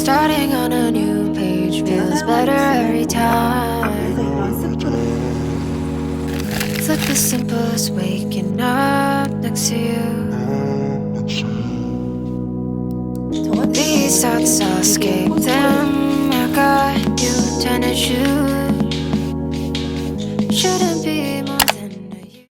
Starting on a new page feels better every time. It's like the simplest waking up next to you. These thoughts escape them. I got you trying to shoot. Shouldn't be more than a year.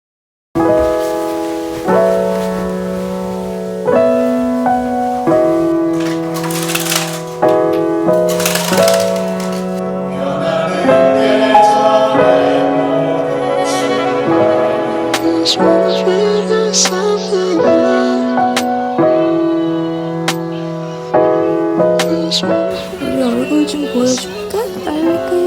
우리 얼굴 좀 보여줄까? 얼굴.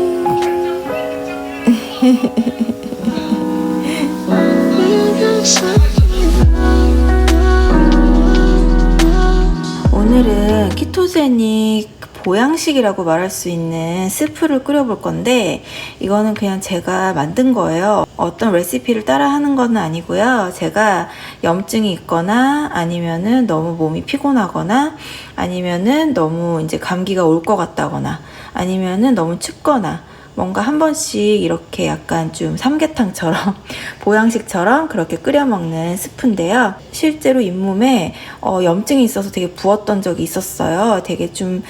오늘은 키토제닉 보양식이라고 말할 수 있는 스프를 끓여볼 건데, 이거는 그냥 제가 만든 거예요. 어떤 레시피를 따라 하는 건 아니고요. 제가 염증이 있거나 아니면은 너무 몸이 피곤하거나 아니면은 너무 이제 감기가 올 것 같다거나 아니면은 너무 춥거나 뭔가 한 번씩 이렇게 약간 좀 삼계탕처럼 보양식처럼 그렇게 끓여 먹는 스프인데요. 실제로 잇몸에 염증이 있어서 되게 부었던 적이 있었어요. 되게 좀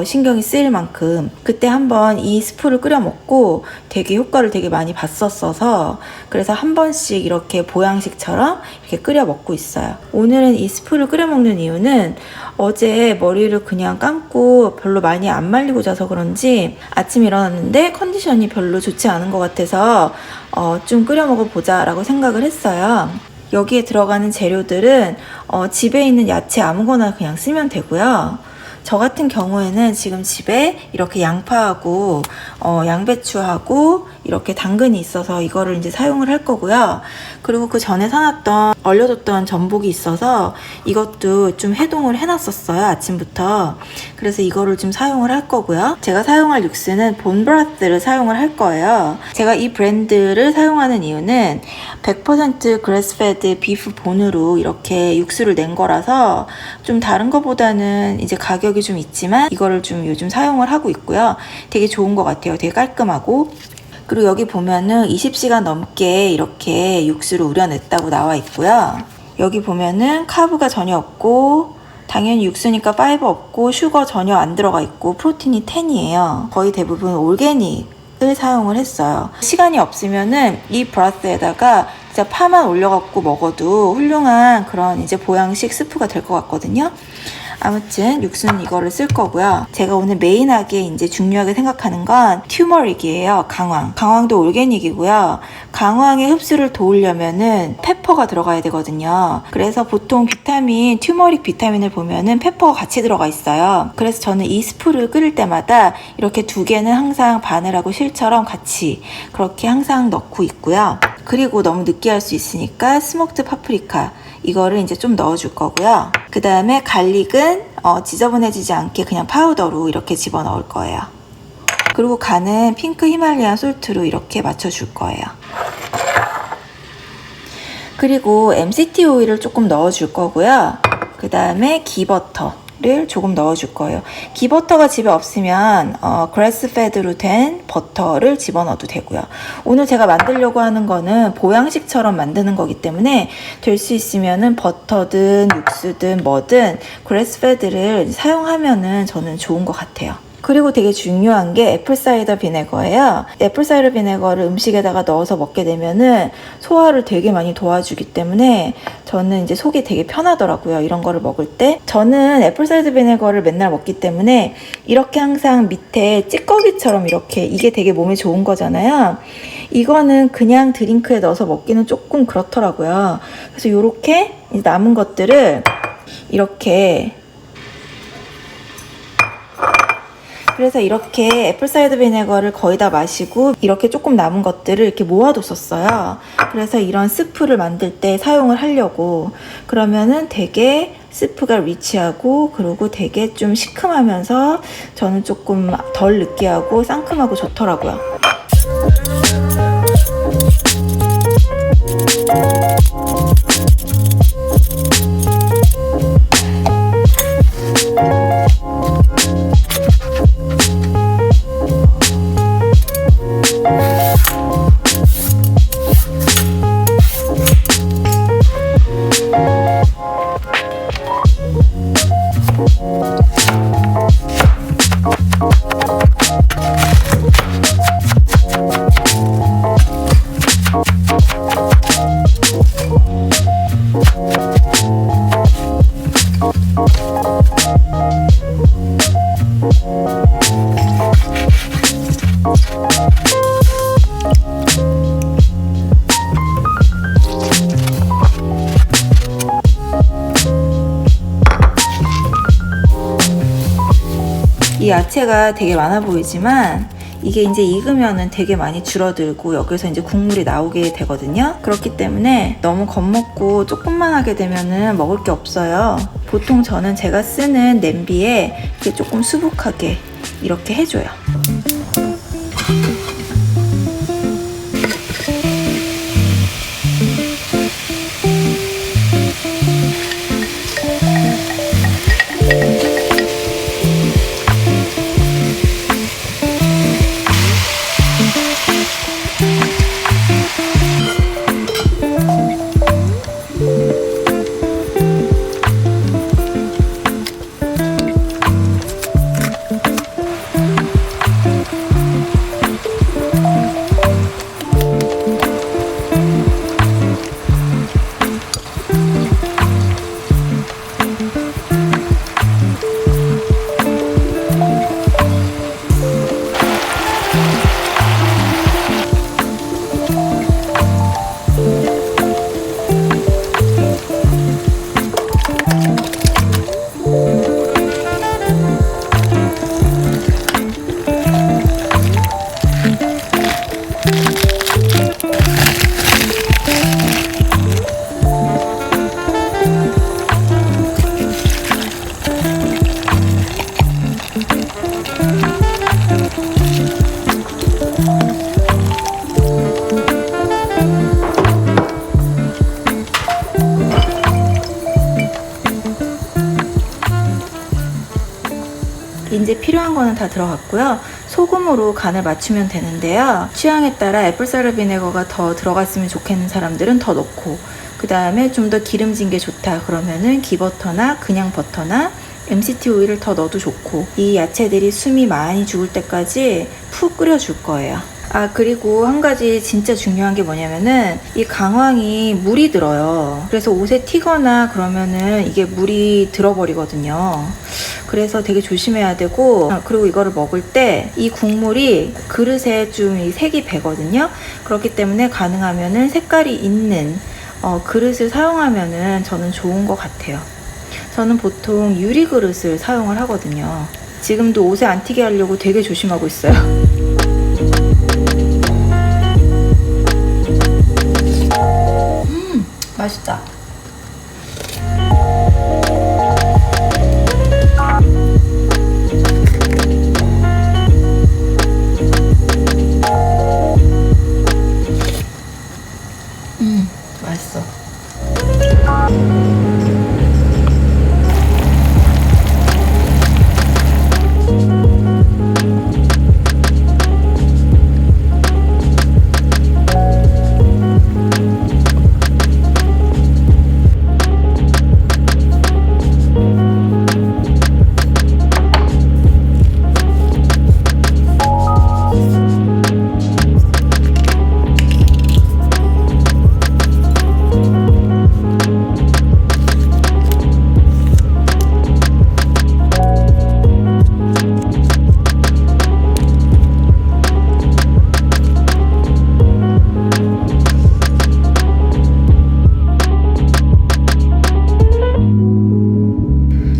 신경이 쓰일 만큼. 그때 한번 이 스프를 끓여 먹고 되게 효과를 되게 많이 봤었어서, 그래서 한 번씩 이렇게 보양식처럼 이렇게 끓여 먹고 있어요. 오늘은 이 스프를 끓여 먹는 이유는 어제 머리를 그냥 감고 별로 많이 안 말리고 자서 그런지 아침에 일어났는데 컨디션이 별로 좋지 않은 것 같아서 좀 끓여 먹어보자 라고 생각을 했어요. 여기에 들어가는 재료들은 집에 있는 야채 아무거나 그냥 쓰면 되고요. 저 같은 경우에는 지금 집에 이렇게 양파하고 양배추하고 이렇게 당근이 있어서 이거를 이제 사용을 할 거고요. 그리고 그 전에 사놨던 얼려뒀던 전복이 있어서 이것도 좀 해동을 해놨었어요, 아침부터. 그래서 이거를 좀 사용을 할 거고요. 제가 사용할 육수는 본브라스를 사용을 할 거예요. 제가 이 브랜드를 사용하는 이유는 100% 그래스페드 비프 본으로 이렇게 육수를 낸 거라서 좀 다른 거보다는 이제 가격이 좀 있지만 이거를 좀 요즘 사용을 하고 있고요. 되게 좋은 것 같아요. 되게 깔끔하고. 그리고 여기 보면은 20시간 넘게 이렇게 육수를 우려냈다고 나와 있고요. 여기 보면은 카브가 전혀 없고, 당연히 육수니까 파이버 없고, 슈거 전혀 안 들어가 있고, 프로틴이 10이에요. 거의 대부분 올게닉을 사용을 했어요. 시간이 없으면은 이 브라스에다가 진짜 파만 올려갖고 먹어도 훌륭한 그런 이제 보양식 스프가 될 것 같거든요. 아무튼 육수는 이거를 쓸 거고요. 제가 오늘 메인하게 이제 중요하게 생각하는 건 튜머릭이에요. 강황. 강황도 올게닉이고요. 강황의 흡수를 도우려면은 페퍼가 들어가야 되거든요. 그래서 보통 비타민, 튜머릭 비타민을 보면은 페퍼가 같이 들어가 있어요. 그래서 저는 이 스프를 끓일 때마다 이렇게 두 개는 항상 바늘하고 실처럼 같이 그렇게 항상 넣고 있고요. 그리고 너무 느끼할 수 있으니까 스모크드 파프리카, 이거를 이제 좀 넣어줄 거고요. 그 다음에 갈릭은 지저분해지지 않게 그냥 파우더로 이렇게 집어넣을 거예요. 그리고 간은 핑크 히말라야 솔트로 이렇게 맞춰줄 거예요. 그리고 MCT 오일을 조금 넣어줄 거고요. 그 다음에 기버터를 조금 넣어줄 거예요. 기버터가 집에 없으면 그래스페드로 된 버터를 집어넣어도 되고요. 오늘 제가 만들려고 하는 거는 보양식처럼 만드는 거기 때문에 될 수 있으면은 버터든 육수든 뭐든 그래스페드를 사용하면은 저는 좋은 것 같아요. 그리고 되게 중요한 게 애플사이더 비네거예요. 애플사이더 비네거를 음식에다가 넣어서 먹게 되면은 소화를 되게 많이 도와주기 때문에 저는 이제 속이 되게 편하더라고요. 이런 거를 먹을 때. 저는 애플사이더 비네거를 맨날 먹기 때문에 이렇게 항상 밑에 찌꺼기처럼 이렇게, 이게 되게 몸에 좋은 거잖아요. 이거는 그냥 드링크에 넣어서 먹기는 조금 그렇더라고요. 그래서 이렇게 남은 것들을 이렇게, 그래서 이렇게 애플사이더 비네거를 거의 다 마시고 이렇게 조금 남은 것들을 이렇게 모아뒀었어요. 그래서 이런 스프를 만들 때 사용을 하려고. 그러면은 되게 스프가 리치하고 그리고 되게 좀 시큼하면서 저는 조금 덜 느끼하고 상큼하고 좋더라고요. 이 야채가 되게 많아 보이지만 이게 이제 익으면은 되게 많이 줄어들고 여기서 이제 국물이 나오게 되거든요. 그렇기 때문에 너무 겁먹고 조금만 하게 되면은 먹을 게 없어요. 보통 저는 제가 쓰는 냄비에 이렇게 조금 수북하게 이렇게 해줘요. 이제 필요한 거는 다 들어갔고요. 소금으로 간을 맞추면 되는데요. 취향에 따라 애플사이더 비네거가 더 들어갔으면 좋겠는 사람들은 더 넣고, 그 다음에 좀 더 기름진 게 좋다 그러면은 기버터나 그냥 버터나 MCT 오일을 더 넣어도 좋고, 이 야채들이 숨이 많이 죽을 때까지 푹 끓여줄 거예요. 아, 그리고 한 가지 진짜 중요한 게 뭐냐면은 이 강황이 물이 들어요. 그래서 옷에 튀거나 그러면은 이게 물이 들어버리거든요. 그래서 되게 조심해야 되고, 그리고 이거를 먹을 때 이 국물이 그릇에 좀 이 색이 배거든요. 그렇기 때문에 가능하면은 색깔이 있는 그릇을 사용하면은 저는 좋은 것 같아요. 저는 보통 유리 그릇을 사용을 하거든요. 지금도 옷에 안 튀게 하려고 되게 조심하고 있어요. 맛있다. 맛있어.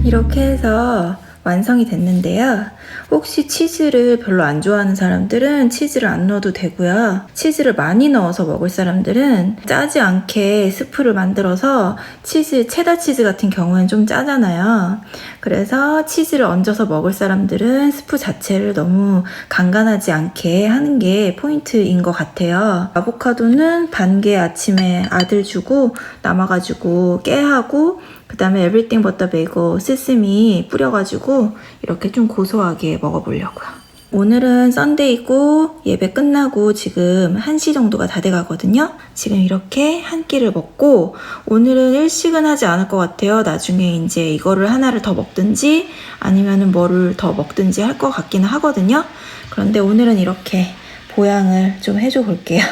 이렇게 해서 완성이 됐는데요. 혹시 치즈를 별로 안 좋아하는 사람들은 치즈를 안 넣어도 되고요. 치즈를 많이 넣어서 먹을 사람들은 짜지 않게 스프를 만들어서 체다 치즈 같은 경우는 좀 짜잖아요. 그래서 치즈를 얹어서 먹을 사람들은 스프 자체를 너무 간간하지 않게 하는 게 포인트인 것 같아요. 아보카도는 반개 아침에 아들 주고 남아가지고 깨하고, 그 다음에 에브리띵 버터 베이글 세스미 뿌려가지고 이렇게 좀 고소하게 먹어보려고요. 오늘은 썬데이고 예배 끝나고 지금 1시 정도가 다 돼가거든요. 지금 이렇게 한 끼를 먹고, 오늘은 일식은 하지 않을 것 같아요. 나중에 이제 이거를 하나를 더 먹든지 아니면은 뭐를 더 먹든지 할 것 같기는 하거든요. 그런데 오늘은 이렇게 보양을 좀 해줘 볼게요.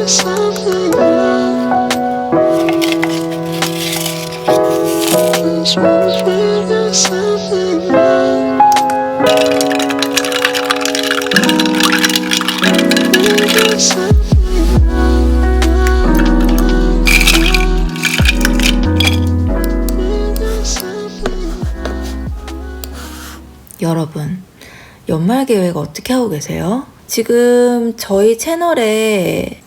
Something 여러분, 연말 계획 어떻게 하고 계세요? 지금 저희 채널에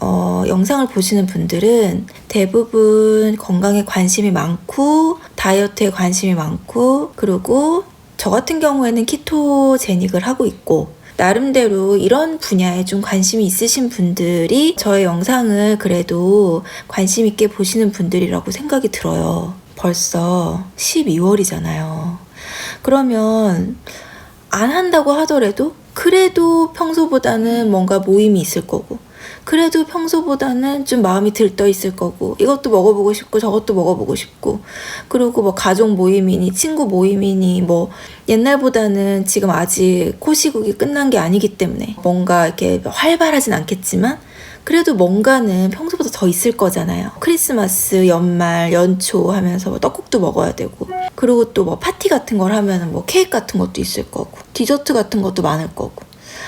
영상을 보시는 분들은 대부분 건강에 관심이 많고 다이어트에 관심이 많고, 그리고 저 같은 경우에는 키토제닉을 하고 있고, 나름대로 이런 분야에 좀 관심이 있으신 분들이 저의 영상을 그래도 관심 있게 보시는 분들이라고 생각이 들어요. 벌써 12월이잖아요. 그러면 안 한다고 하더라도 그래도 평소보다는 뭔가 모임이 있을 거고, 그래도 평소보다는 좀 마음이 들떠 있을 거고, 이것도 먹어보고 싶고 저것도 먹어보고 싶고, 그리고 뭐 가족 모임이니 친구 모임이니 뭐 옛날보다는 지금 아직 코시국이 끝난 게 아니기 때문에 뭔가 이렇게 활발하진 않겠지만 그래도 뭔가는 평소보다 더 있을 거잖아요. 크리스마스, 연말, 연초 하면서 뭐 떡국도 먹어야 되고, 그리고 또 뭐 파티 같은 걸 하면은 뭐 케이크 같은 것도 있을 거고, 디저트 같은 것도 많을 거고,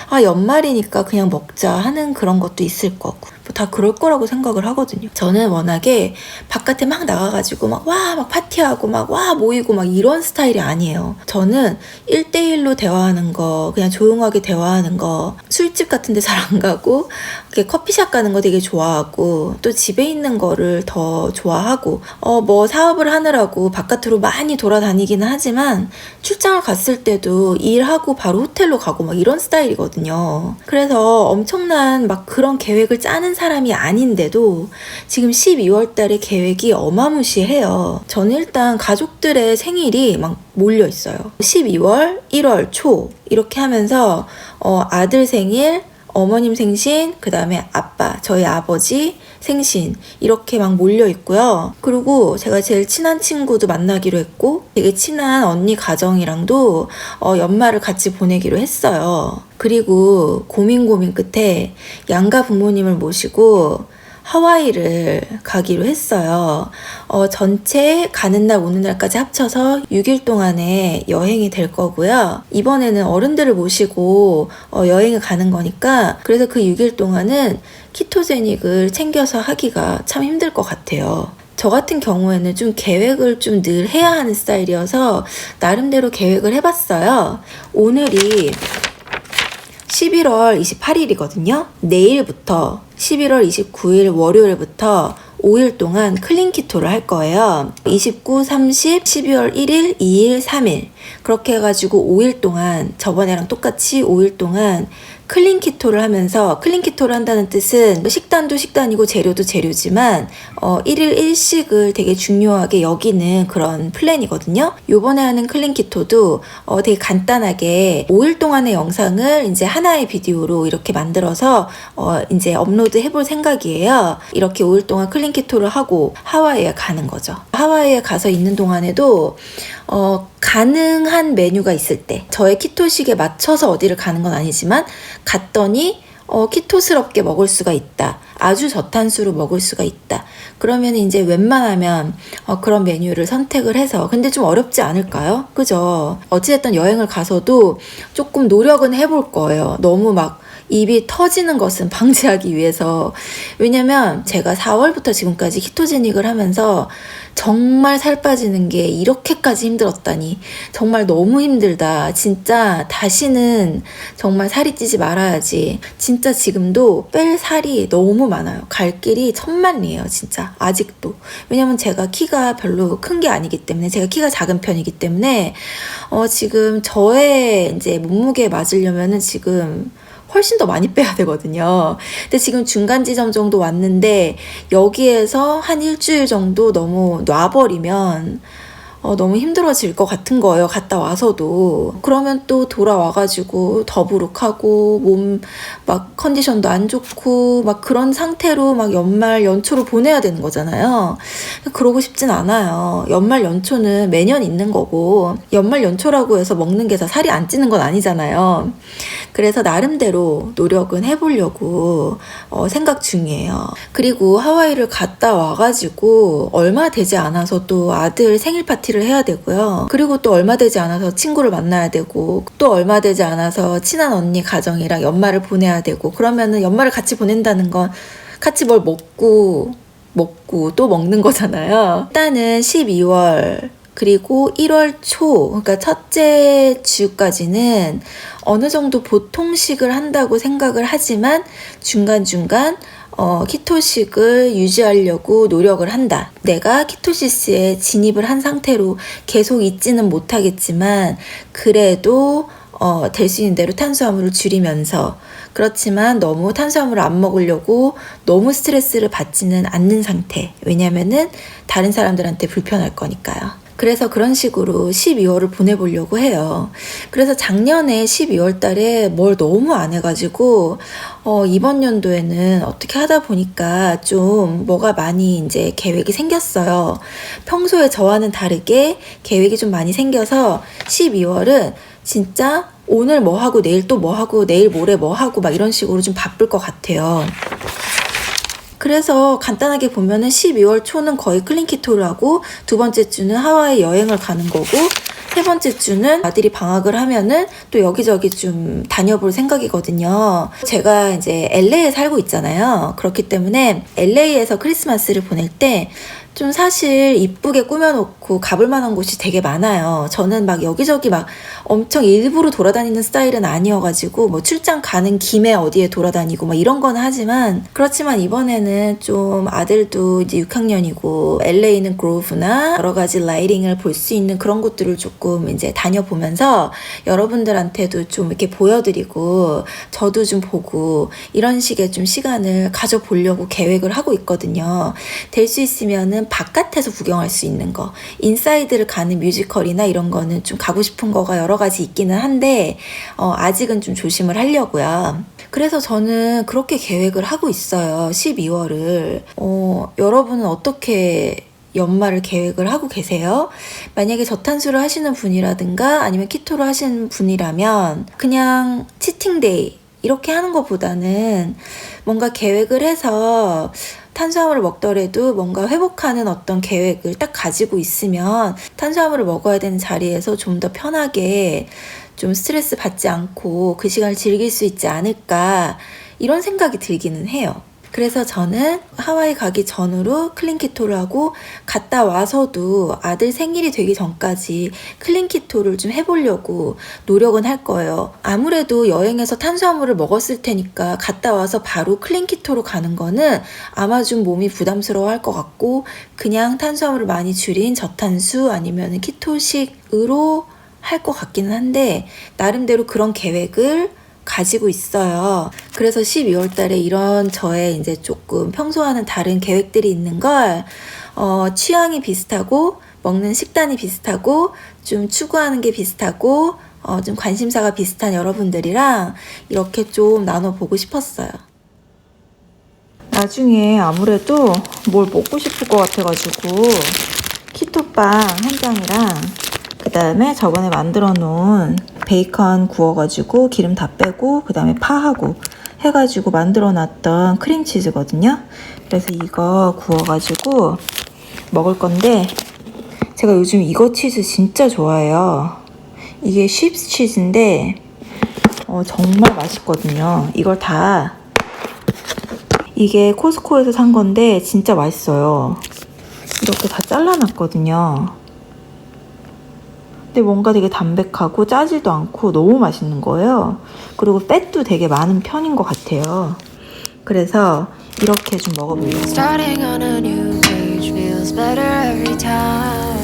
아 연말이니까 그냥 먹자 하는 그런 것도 있을 거고, 뭐 다 그럴 거라고 생각을 하거든요. 저는 워낙에 바깥에 막 나가가지고 막 파티하고 막 모이고 막 이런 스타일이 아니에요. 저는 1대1로 대화하는 거, 그냥 조용하게 대화하는 거, 술집 같은 데 잘 안 가고 이렇게 커피숍 가는 거 되게 좋아하고, 또 집에 있는 거를 더 좋아하고, 뭐 사업을 하느라고 바깥으로 많이 돌아다니기는 하지만 출장을 갔을 때도 일하고 바로 호텔로 가고 막 이런 스타일이거든요. 그래서 엄청난 막 그런 계획을 짜는 사람이 아닌데도 지금 12월 달에 계획이 어마무시해요. 저는 일단 가족들의 생일이 막 몰려 있어요. 12월, 1월 초 이렇게 하면서 아들 생일, 어머님 생신, 그 다음에 아빠, 저희 아버지 생신 이렇게 막 몰려 있고요. 그리고 제가 제일 친한 친구도 만나기로 했고, 되게 친한 언니 가정이랑도 연말을 같이 보내기로 했어요. 그리고 고민 끝에 양가 부모님을 모시고 하와이를 가기로 했어요. 전체 가는 날 오는 날까지 합쳐서 6일 동안의 여행이 될 거고요. 이번에는 어른들을 모시고 여행을 가는 거니까, 그래서 그 6일 동안은 키토제닉을 챙겨서 하기가 참 힘들 것 같아요. 저 같은 경우에는 좀 계획을 좀 늘 해야 하는 스타일이어서 나름대로 계획을 해봤어요. 오늘이 11월 28일이거든요. 내일부터 11월 29일 월요일부터 5일 동안 클린 키토를 할 거예요. 29, 30, 12월 1일, 2일, 3일 그렇게 해가지고 5일 동안, 저번에랑 똑같이 5일 동안 클린 키토를 하면서, 클린 키토를 한다는 뜻은 식단도 식단이고 재료도 재료지만 1일 1식을 되게 중요하게 여기는 그런 플랜이거든요. 요번에 하는 클린 키토도 되게 간단하게 5일 동안의 영상을 이제 하나의 비디오로 이렇게 만들어서 이제 업로드 해볼 생각이에요. 이렇게 5일 동안 클린 키토를 하고 하와이에 가는 거죠. 하와이에 가서 있는 동안에도 가능한 메뉴가 있을 때, 저의 키토식에 맞춰서 어디를 가는 건 아니지만 갔더니 키토스럽게 먹을 수가 있다, 아주 저탄수로 먹을 수가 있다, 그러면 이제 웬만하면 그런 메뉴를 선택을 해서, 근데 좀 어렵지 않을까요? 그죠? 어찌됐든 여행을 가서도 조금 노력은 해볼 거예요. 너무 막 입이 터지는 것은 방지하기 위해서. 왜냐면 제가 4월부터 지금까지 키토제닉을 하면서 정말 살 빠지는 게 이렇게까지 힘들었다니, 정말 너무 힘들다, 진짜 다시는 정말 살이 찌지 말아야지. 진짜 지금도 뺄 살이 너무 많아요. 갈 길이 천만리예요, 진짜. 아직도. 왜냐면 제가 키가 별로 큰 게 아니기 때문에, 제가 키가 작은 편이기 때문에 지금 저의 이제 몸무게에 맞으려면은 지금 훨씬 더 많이 빼야 되거든요. 근데 지금 중간 지점 정도 왔는데 여기에서 한 일주일 정도 너무 놔버리면 너무 힘들어질 것 같은 거예요. 갔다 와서도. 그러면 또 돌아와가지고 더부룩하고 몸 막 컨디션도 안 좋고 막 그런 상태로 막 연말 연초로 보내야 되는 거잖아요. 그러고 싶진 않아요. 연말 연초는 매년 있는 거고, 연말 연초라고 해서 먹는 게 다 살이 안 찌는 건 아니잖아요. 그래서 나름대로 노력은 해보려고 생각 중이에요. 그리고 하와이를 갔다 와가지고 얼마 되지 않아서 또 아들 생일 파티 파티를 해야 되고요. 그리고 또 얼마 되지 않아서 친구를 만나야 되고, 또 얼마 되지 않아서 친한 언니 가정이랑 연말을 보내야 되고, 그러면은 연말을 같이 보낸다는 건 같이 뭘 먹고 또 먹는 거잖아요. 일단은 12월 그리고 1월 초, 그러니까 첫째 주까지는 어느 정도 보통식을 한다고 생각을 하지만 중간중간 키토식을 유지하려고 노력을 한다. 내가 키토시스에 진입을 한 상태로 계속 있지는 못하겠지만 그래도 될 수 있는 대로 탄수화물을 줄이면서, 그렇지만 너무 탄수화물을 안 먹으려고 너무 스트레스를 받지는 않는 상태. 왜냐면은 다른 사람들한테 불편할 거니까요. 그래서 그런 식으로 12월을 보내보려고 해요. 그래서 작년에 12월 달에 뭘 너무 안 해가지고 이번 연도에는 어떻게 하다 보니까 좀 뭐가 많이 이제 계획이 생겼어요. 평소에 저와는 다르게 계획이 좀 많이 생겨서 12월은 진짜 오늘 뭐 하고 내일 또 뭐 하고 내일 모레 뭐 하고 막 이런 식으로 좀 바쁠 것 같아요. 그래서 간단하게 보면은 12월 초는 거의 클린 키토를 하고, 두 번째 주는 하와이 여행을 가는 거고, 세 번째 주는 아들이 방학을 하면은 또 여기저기 좀 다녀볼 생각이거든요. 제가 이제 LA에 살고 있잖아요. 그렇기 때문에 LA에서 크리스마스를 보낼 때 좀 사실 이쁘게 꾸며놓고 가볼 만한 곳이 되게 많아요. 저는 막 여기저기 막 엄청 일부러 돌아다니는 스타일은 아니어가지고 뭐 출장 가는 김에 어디에 돌아다니고 막 이런 건 하지만, 그렇지만 이번에는 좀 아들도 이제 6학년이고 LA는 그로브나 여러 가지 라이딩을 볼 수 있는 그런 곳들을 조금 이제 다녀보면서 여러분들한테도 좀 이렇게 보여드리고 저도 좀 보고 이런 식의 좀 시간을 가져보려고 계획을 하고 있거든요. 될 수 있으면은 바깥에서 구경할 수 있는 거, 인사이드를 가는 뮤지컬이나 이런 거는 좀 가고 싶은 거가 여러 가지 있기는 한데 아직은 좀 조심을 하려고요. 그래서 저는 그렇게 계획을 하고 있어요. 12월을. 여러분은 어떻게 연말을 계획을 하고 계세요? 만약에 저탄수를 하시는 분이라든가 아니면 키토를 하시는 분이라면 그냥 치팅데이 이렇게 하는 것보다는 뭔가 계획을 해서 탄수화물을 먹더라도 뭔가 회복하는 어떤 계획을 딱 가지고 있으면 탄수화물을 먹어야 되는 자리에서 좀 더 편하게 좀 스트레스 받지 않고 그 시간을 즐길 수 있지 않을까, 이런 생각이 들기는 해요. 그래서 저는 하와이 가기 전으로 클린 키토를 하고 갔다 와서도 아들 생일이 되기 전까지 클린 키토를 좀 해보려고 노력은 할 거예요. 아무래도 여행에서 탄수화물을 먹었을 테니까 갔다 와서 바로 클린 키토로 가는 거는 아마 좀 몸이 부담스러워 할 것 같고, 그냥 탄수화물을 많이 줄인 저탄수 아니면 키토식으로 할 것 같기는 한데, 나름대로 그런 계획을 가지고 있어요. 그래서 12월 달에 이런 저의 이제 조금 평소와는 다른 계획들이 있는 걸 취향이 비슷하고 먹는 식단이 비슷하고 좀 추구하는 게 비슷하고 좀 관심사가 비슷한 여러분들이랑 이렇게 좀 나눠보고 싶었어요. 나중에 아무래도 뭘 먹고 싶을 것 같아가지고 키토빵 한 장이랑 그 다음에 저번에 만들어 놓은 베이컨 구워가지고 기름 다 빼고 그 다음에 파하고 해가지고 만들어 놨던 크림치즈거든요. 그래서 이거 구워가지고 먹을 건데, 제가 요즘 이거 치즈 진짜 좋아해요. 이게 쉽스 치즈인데 정말 맛있거든요. 이걸 다, 이게 코스코에서 산 건데 진짜 맛있어요. 이렇게 다 잘라놨거든요. 근데 뭔가 되게 담백하고 짜지도 않고 너무 맛있는 거예요. 그리고 팻도 되게 많은 편인 것 같아요. 그래서 이렇게 좀 먹어보려고. Starting on a new page feels better every time.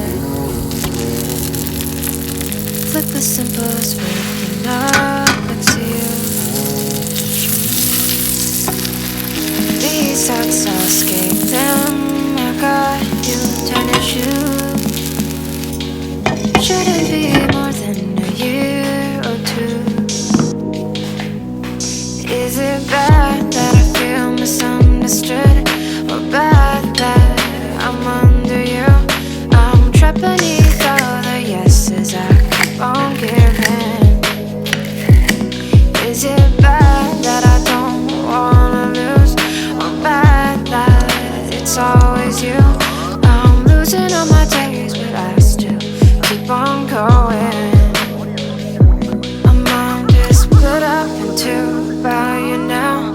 Flip the simplest waking up next to you. These thoughts escape them. I got you turn and shoot. Shouldn't be more than a year or two. Is it bad that I feel misunderstood, or bad that I'm under you? I'm trapped beneath all the yeses I keep on giving. Is it bad that I don't wanna lose, or bad that it's always you? I'm losing all my on going. My mind is split up in two by you now,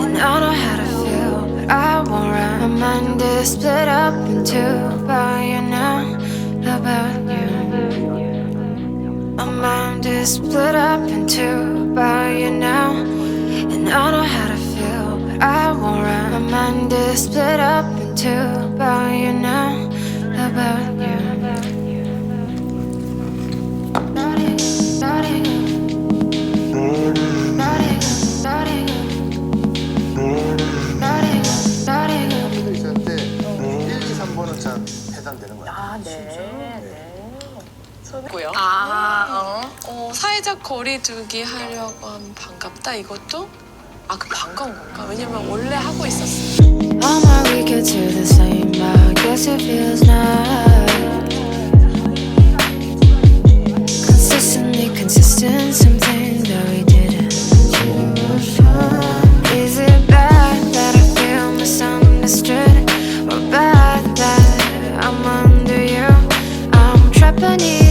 and I know how to feel, but I won't run. My mind is split up in two by you now, about you. My mind is split up in two by you now, and I know how to feel, but I won't run. My mind is split up in two by you now, about you. 있었는데 1, 2, 3번은 잘 해당되는 거예요. 아, 네. 고요. 사회적 거리두기 하려고 하면 반갑다 이것도? 아, 그 반가운 건가? 왜냐면 원래 하고 있었어. All my weekends are the same. I guess it feels nice. Consistently consistent, something that we didn't choose. Is it bad that I feel misunderstood, or bad that I'm under you? I'm trapped beneath